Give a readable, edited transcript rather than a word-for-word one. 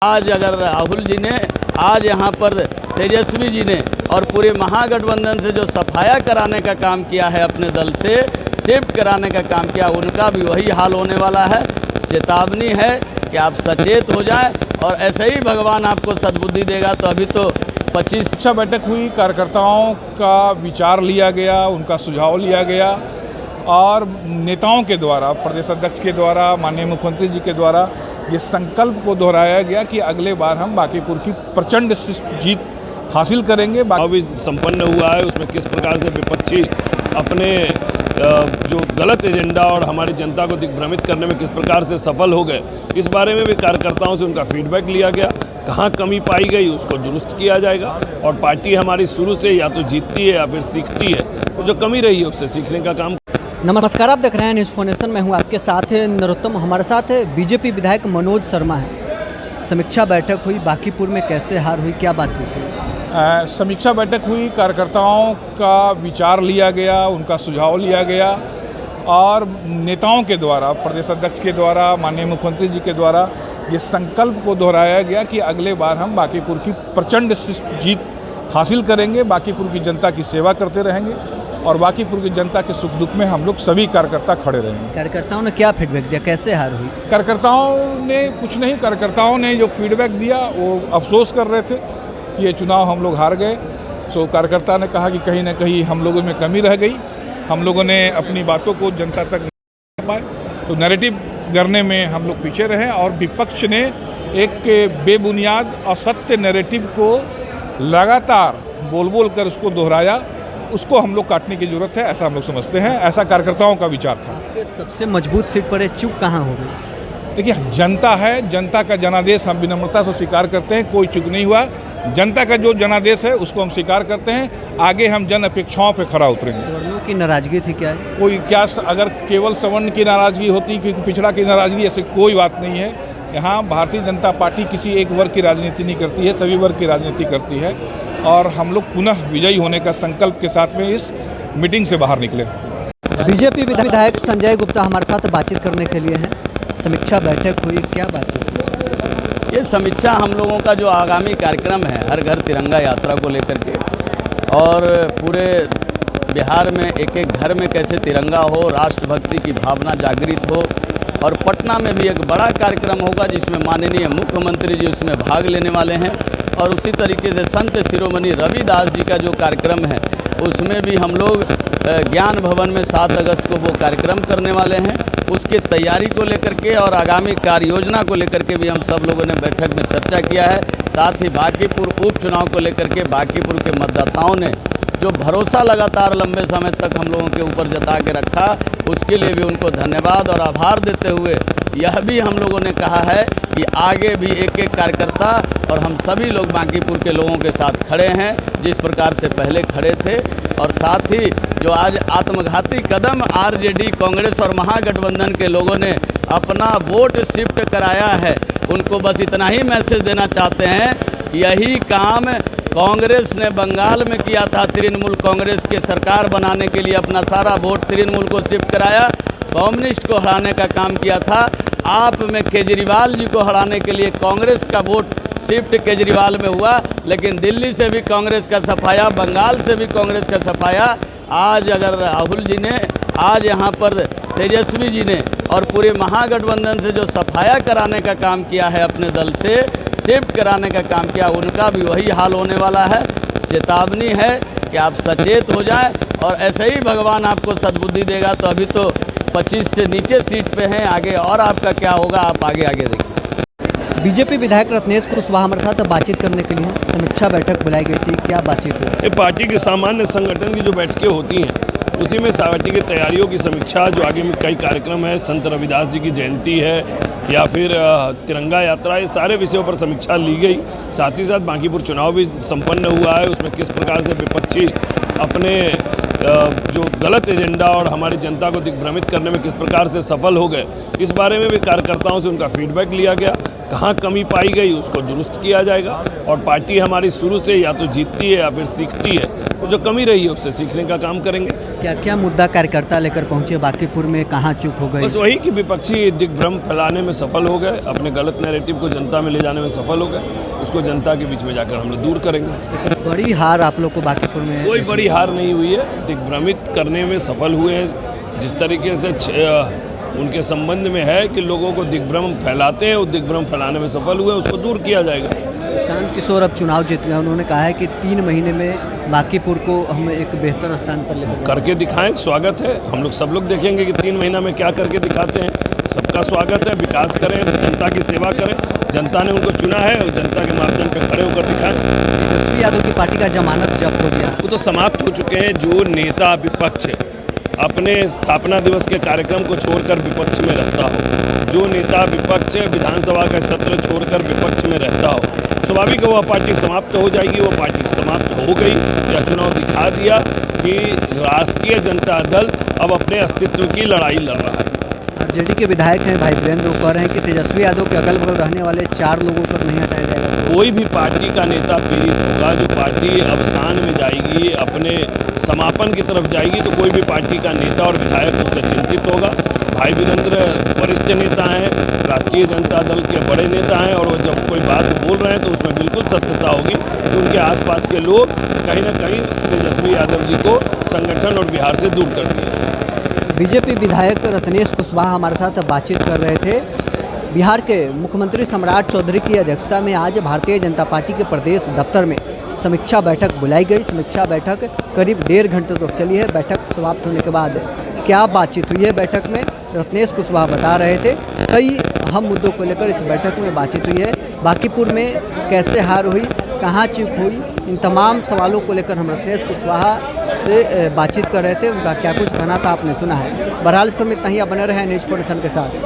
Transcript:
आज अगर राहुल जी ने आज यहाँ पर तेजस्वी जी ने और पूरे महागठबंधन से जो सफाया कराने का काम किया है, अपने दल से शिफ्ट कराने का काम किया, उनका भी वही हाल होने वाला है। चेतावनी है कि आप सचेत हो जाएं और ऐसे ही भगवान आपको सद्बुद्धि देगा। तो अभी तो 25 समीक्षा बैठक हुई, कार्यकर्ताओं का विचार लिया गया, उनका सुझाव लिया गया और नेताओं के द्वारा, प्रदेश अध्यक्ष के द्वारा, माननीय मुख्यमंत्री जी के द्वारा ये संकल्प को दोहराया गया कि अगले बार हम बांकीपुर की प्रचंड जीत हासिल करेंगे। अभी संपन्न हुआ है, उसमें किस प्रकार से विपक्षी अपने जो गलत एजेंडा और हमारी जनता को दिग्भ्रमित करने में किस प्रकार से सफल हो गए, इस बारे में भी कार्यकर्ताओं से उनका फीडबैक लिया गया। कहाँ कमी पाई गई उसको दुरुस्त किया जाएगा और पार्टी हमारी शुरू से या तो जीतती है या फिर सीखती है, तो जो कमी रही है उससे सीखने का काम। नमस्कार, आप देख रहे हैं न्यूज़ फोनेशन। मैं हूं आपके साथ है नरोत्तम। हमारे साथ है बीजेपी विधायक मनोज शर्मा है। समीक्षा बैठक हुई, बांकीपुर में कैसे हार हुई, क्या बात हुई? समीक्षा बैठक हुई, कार्यकर्ताओं का विचार लिया गया, उनका सुझाव लिया गया और नेताओं के द्वारा, प्रदेश अध्यक्ष के द्वारा, माननीय मुख्यमंत्री जी के द्वारा ये संकल्प को दोहराया गया कि अगले बार हम बांकीपुर की प्रचंड जीत हासिल करेंगे, बांकीपुर की जनता की सेवा करते रहेंगे और बांकीपुर की जनता के सुख दुख में हम लोग सभी कार्यकर्ता खड़े रहेंगे। कार्यकर्ताओं ने क्या फीडबैक दिया, कैसे हार हुई? कार्यकर्ताओं ने कुछ नहीं, कार्यकर्ताओं ने जो फीडबैक दिया वो अफसोस कर रहे थे कि ये चुनाव हम लोग हार गए। सो कार्यकर्ता ने कहा कि कहीं ना कहीं हम लोगों में कमी रह गई, हम लोगों ने अपनी बातों को जनता तक नहीं पहुंचा पाए, तो नैरेटिव करने में हम लोग पीछे रहे और विपक्ष ने एक बेबुनियाद असत्य नैरेटिव को लगातार बोल बोल कर उसको दोहराया। उसको हम लोग काटने की जरूरत है, ऐसा हम लोग समझते हैं। ऐसा कार्यकर्ताओं का विचार था। सबसे मजबूत सीट पर चुप कहाँ हो गई? देखिए, जनता है, जनता का जनादेश हम विनम्रता से स्वीकार करते हैं, कोई चूक नहीं हुआ। जनता का जो जनादेश है उसको हम स्वीकार करते हैं। आगे हम जन अपेक्षाओं पे खरा उतरेंगे। सवर्णों की नाराजगी थी क्या? कोई क्या, अगर केवल सवर्ण की नाराजगी होती, क्योंकि पिछड़ा की नाराजगी, ऐसी कोई बात नहीं है। यहाँ भारतीय जनता पार्टी किसी एक वर्ग की राजनीति नहीं करती है, सभी वर्ग की राजनीति करती है और हम लोग पुनः विजयी होने का संकल्प के साथ में इस मीटिंग से बाहर निकले। बीजेपी विधायक संजय गुप्ता हमारे साथ बातचीत करने के लिए हैं। समीक्षा बैठक हुई, क्या बात हुई? ये समीक्षा हम लोगों का जो आगामी कार्यक्रम है, हर घर तिरंगा यात्रा को लेकर के, और पूरे बिहार में एक एक घर में कैसे तिरंगा हो, राष्ट्रभक्ति की भावना जागृत हो। और पटना में भी एक बड़ा कार्यक्रम होगा जिसमें माननीय मुख्यमंत्री जी उसमें भाग लेने वाले हैं। और उसी तरीके से संत शिरोमणि रविदास जी का जो कार्यक्रम है उसमें भी हम लोग ज्ञान भवन में 7 अगस्त को वो कार्यक्रम करने वाले हैं। उसकी तैयारी को लेकर के और आगामी कार्य योजना को लेकर के भी हम सब लोगों ने बैठक में चर्चा किया है। साथ ही बांकीपुर उपचुनाव को लेकर के बांकीपुर के मतदाताओं ने जो भरोसा लगातार लंबे समय तक हम लोगों के ऊपर जता के रखा, उसके लिए भी उनको धन्यवाद और आभार देते हुए यह भी हम लोगों ने कहा है कि आगे भी एक एक कार्यकर्ता और हम सभी लोग बांकीपुर के लोगों के साथ खड़े हैं, जिस प्रकार से पहले खड़े थे। और साथ ही जो आज आत्मघाती कदम आरजेडी, कांग्रेस और महागठबंधन के लोगों ने अपना वोट शिफ्ट कराया है, उनको बस इतना ही मैसेज देना चाहते हैं। यही काम कांग्रेस ने बंगाल में किया था, तृणमूल कांग्रेस के सरकार बनाने के लिए अपना सारा वोट तृणमूल को शिफ्ट कराया, कम्युनिस्ट को हराने का काम किया था। आप में केजरीवाल जी को हराने के लिए कांग्रेस का वोट शिफ्ट केजरीवाल में हुआ, लेकिन दिल्ली से भी कांग्रेस का सफाया, बंगाल से भी कांग्रेस का सफाया। आज अगर राहुल जी ने आज यहाँ पर तेजस्वी जी ने और पूरे महागठबंधन से जो सफाया कराने का काम किया है, अपने दल से शिफ्ट कराने का काम किया, उनका भी वही हाल होने वाला है। चेतावनी है कि आप सचेत हो जाएं और ऐसे ही भगवान आपको सद्बुद्धि देगा। तो अभी तो 25 से नीचे सीट पे हैं, आगे और आपका क्या होगा आप आगे देखिए। बीजेपी विधायक रत्नेश कुशवाहा हमारे साथ बातचीत करने के लिए हैं। समीक्षा बैठक बुलाई गई थी, क्या बातचीत हुई? पार्टी के सामान्य संगठन की जो बैठकें होती हैं उसी में पार्टी की तैयारियों की समीक्षा, जो आगे में कई कार्यक्रम है, संत रविदास जी की जयंती है या फिर तिरंगा यात्रा, ये सारे विषयों पर समीक्षा ली गई। साथ ही साथ बांकीपुर चुनाव भी संपन्न हुआ है, उसमें किस प्रकार से विपक्षी अपने जो गलत एजेंडा और हमारी जनता को दिग्भ्रमित करने में किस प्रकार से सफल हो गए, इस बारे में भी कार्यकर्ताओं से उनका फीडबैक लिया गया। कहाँ कमी पाई गई उसको दुरुस्त किया जाएगा और पार्टी हमारी शुरू से या तो जीतती है या फिर सीखती है, जो कमी रही है उससे सीखने का काम करेंगे। क्या क्या मुद्दा कार्यकर्ता लेकर पहुंचे बांकीपुर में, कहाँ चूक हो गई? बस वही कि विपक्षी दिग्भ्रम फैलाने में सफल हो गए, अपने गलत नैरेटिव को जनता में ले जाने में सफल हो गए, उसको जनता के बीच में जाकर हम लोग दूर करेंगे। बड़ी हार आप लोग को बांकीपुर में? कोई बड़ी हार नहीं हुई है, दिग्भ्रमित करने में सफल हुए हैं। जिस तरीके से उनके संबंध में है कि लोगों को दिग्भ्रम फैलाते हैं, वो दिग्भ्रम फैलाने में सफल हुए, उसको दूर किया जाएगा। शांत किशोर अब चुनाव जीत गए, उन्होंने कहा है कि 3 महीने में बांकीपुर को हम एक बेहतर स्थान पर लेकर करके दिखाएं, स्वागत है। हम लोग सब लोग देखेंगे कि 3 महीना में क्या करके दिखाते हैं। सबका स्वागत है, विकास करें, जनता की सेवा करें। जनता ने उनको चुना है और जनता के मापदंड पर खड़े होकर दिखाएं। तेजस्वी यादव की पार्टी का जमानत जब्त हो गया, वो तो समाप्त हो चुके हैं। जो नेता विपक्ष अपने स्थापना दिवस के कार्यक्रम को छोड़कर विपक्ष में रहता हो, जो नेता विपक्ष विधानसभा का सत्र छोड़कर विपक्ष में रहता हो, स्वाभाविक है वह पार्टी समाप्त हो जाएगी। वो पार्टी समाप्त हो गई। यह चुनाव दिखा दिया कि राष्ट्रीय जनता दल अब अपने अस्तित्व की लड़ाई लड़ रहा है। आरजेडी के विधायक हैं भाई वीरेंद्र, वो कह रहे हैं कि तेजस्वी यादव के अगल बगल रहने वाले 4 लोगों को नहीं हटाया जाएगा। कोई भी पार्टी का नेता पीड़ित होगा, जो पार्टी अवसान में जाएगी, अपने समापन की तरफ जाएगी, तो कोई भी पार्टी का नेता और विधायक उससे चिंतित होगा। भाई वीरेंद्र वरिष्ठ नेता हैं, राष्ट्रीय जनता दल के बड़े नेता हैं, और वो जब कोई बात बोल रहे हैं तो उसमें बिल्कुल सत्यता होगी कि उनके आसपास के लोग कहीं ना कहीं तेजस्वी यादव जी को संगठन और बिहार से दूर कर दिए। बीजेपी विधायक रत्नेश कुशवाहा हमारे साथ बातचीत कर रहे थे। बिहार के मुख्यमंत्री सम्राट चौधरी की अध्यक्षता में आज भारतीय जनता पार्टी के प्रदेश दफ्तर में समीक्षा बैठक बुलाई गई। समीक्षा बैठक करीब 1.5 घंटे तक चली है। बैठक समाप्त होने के बाद क्या बातचीत हुई है बैठक में, रत्नेश कुशवाहा बता रहे थे। कई अहम मुद्दों को लेकर इस बैठक में बातचीत हुई है। बांकीपुर में कैसे हार हुई, कहाँ चूक हुई, इन तमाम सवालों को लेकर हम रत्नेश कुशवाहा से बातचीत कर रहे थे। उनका क्या कुछ कहना था आपने सुना है। बहरहाल इस क्रम में इतना ही, आप बने रहे न्यूज़ 47 के साथ।